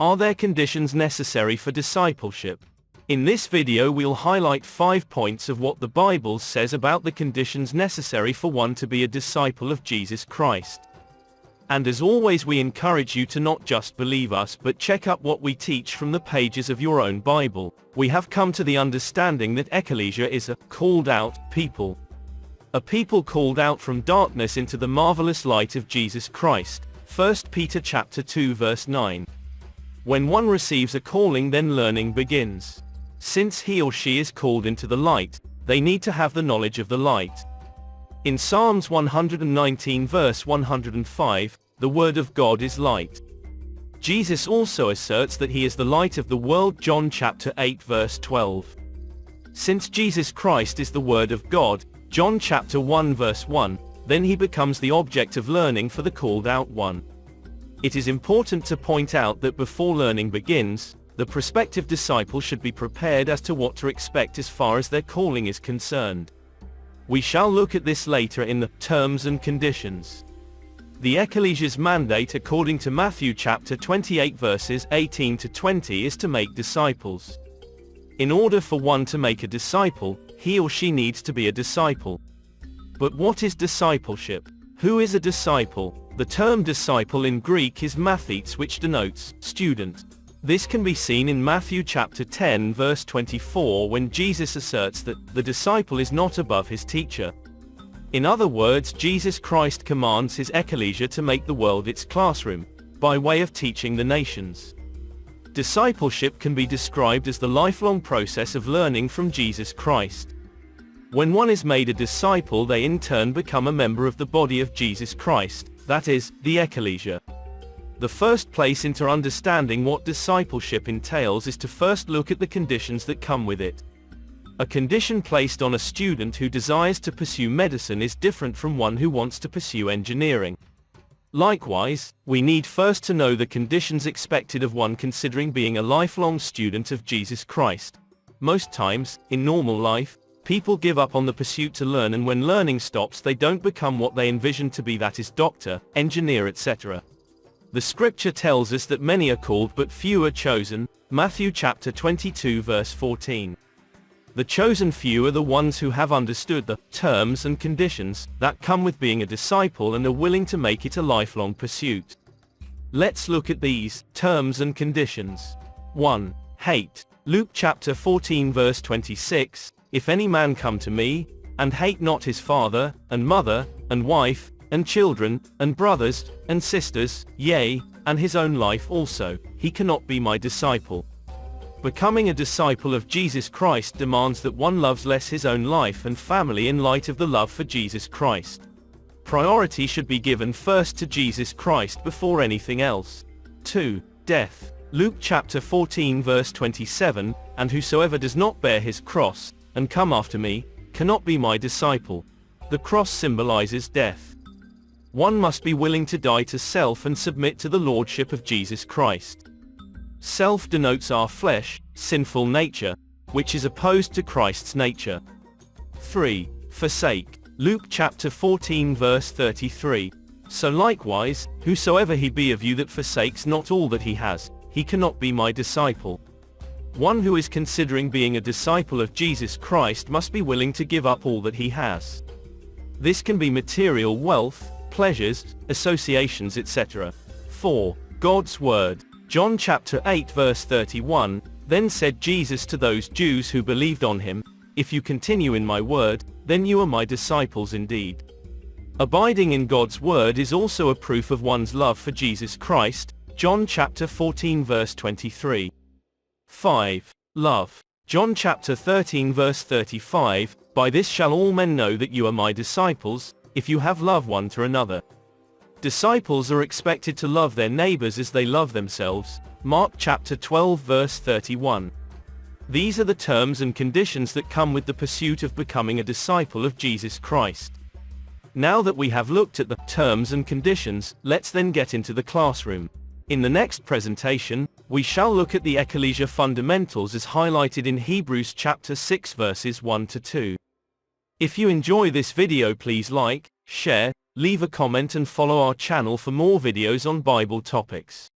Are there conditions necessary for discipleship? In this video we'll highlight 5 points of what the Bible says about the conditions necessary for one to be a disciple of Jesus Christ. And as always, we encourage you to not just believe us but check up what we teach from the pages of your own Bible. We have come to the understanding that ecclesia is a called out people. A people called out from darkness into the marvelous light of Jesus Christ. 1 Peter chapter 2 verse 9. When one receives a calling, then learning begins. Since he or she is called into the light, they need to have the knowledge of the light. In Psalms 119 verse 105, the word of God is light. Jesus also asserts that he is the light of the world. John chapter 8 verse 12. Since Jesus Christ is the word of God, John chapter 1 verse 1, then he becomes the object of learning for the called out one. It is important to point out that before learning begins, the prospective disciple should be prepared as to what to expect as far as their calling is concerned. We shall look at this later in the terms and conditions. The ecclesia's mandate according to Matthew chapter 28 verses 18 to 20 is to make disciples. In order for one to make a disciple, he or she needs to be a disciple. But what is discipleship? Who is a disciple? The term disciple in Greek is mathetes, which denotes student. This can be seen in Matthew chapter 10 verse 24 when Jesus asserts that the disciple is not above his teacher. In other words, Jesus Christ commands his ecclesia to make the world its classroom, by way of teaching the nations. Discipleship can be described as the lifelong process of learning from Jesus Christ. When one is made a disciple, they in turn become a member of the body of Jesus Christ, that is, the ecclesia. The first place into understanding what discipleship entails is to first look at the conditions that come with it. A condition placed on a student who desires to pursue medicine is different from one who wants to pursue engineering. Likewise, we need first to know the conditions expected of one considering being a lifelong student of Jesus Christ. Most times, in normal life, people give up on the pursuit to learn, and when learning stops they don't become what they envision to be, that is, doctor, engineer, etc. The scripture tells us that many are called but few are chosen, Matthew chapter 22 verse 14. The chosen few are the ones who have understood the terms and conditions that come with being a disciple and are willing to make it a lifelong pursuit. Let's look at these terms and conditions. 1. Hate. Luke chapter 14 verse 26, If any man come to me, and hate not his father, and mother, and wife, and children, and brothers, and sisters, yea, and his own life also, he cannot be my disciple. Becoming a disciple of Jesus Christ demands that one loves less his own life and family in light of the love for Jesus Christ. Priority should be given first to Jesus Christ before anything else. 2. Death. Luke chapter 14 verse 27, And whosoever does not bear his cross, and come after me, cannot be my disciple. The cross symbolizes death. One must be willing to die to self and submit to the lordship of Jesus Christ. Self denotes our flesh, sinful nature, which is opposed to Christ's nature. 3. Forsake. Luke chapter 14 verse 33, So likewise, whosoever he be of you that forsakes not all that he has, he cannot be my disciple. One who is considering being a disciple of Jesus Christ must be willing to give up all that he has. This can be material wealth, pleasures, associations, etc. 4. God's Word. John chapter 8 verse 31, Then said Jesus to those Jews who believed on him, If you continue in my word, then you are my disciples indeed. Abiding in God's word is also a proof of one's love for Jesus Christ, John chapter 14 verse 23. 5. Love. John chapter 13 verse 35, By this shall all men know that you are my disciples, if you have love one to another. Disciples are expected to love their neighbors as they love themselves, Mark chapter 12 verse 31. These are the terms and conditions that come with the pursuit of becoming a disciple of Jesus Christ. Now that we have looked at the terms and conditions, let's then get into the classroom. In the next presentation, we shall look at the ecclesia fundamentals as highlighted in Hebrews chapter 6 verses 1 to 2. If you enjoy this video, please like, share, leave a comment and follow our channel for more videos on Bible topics.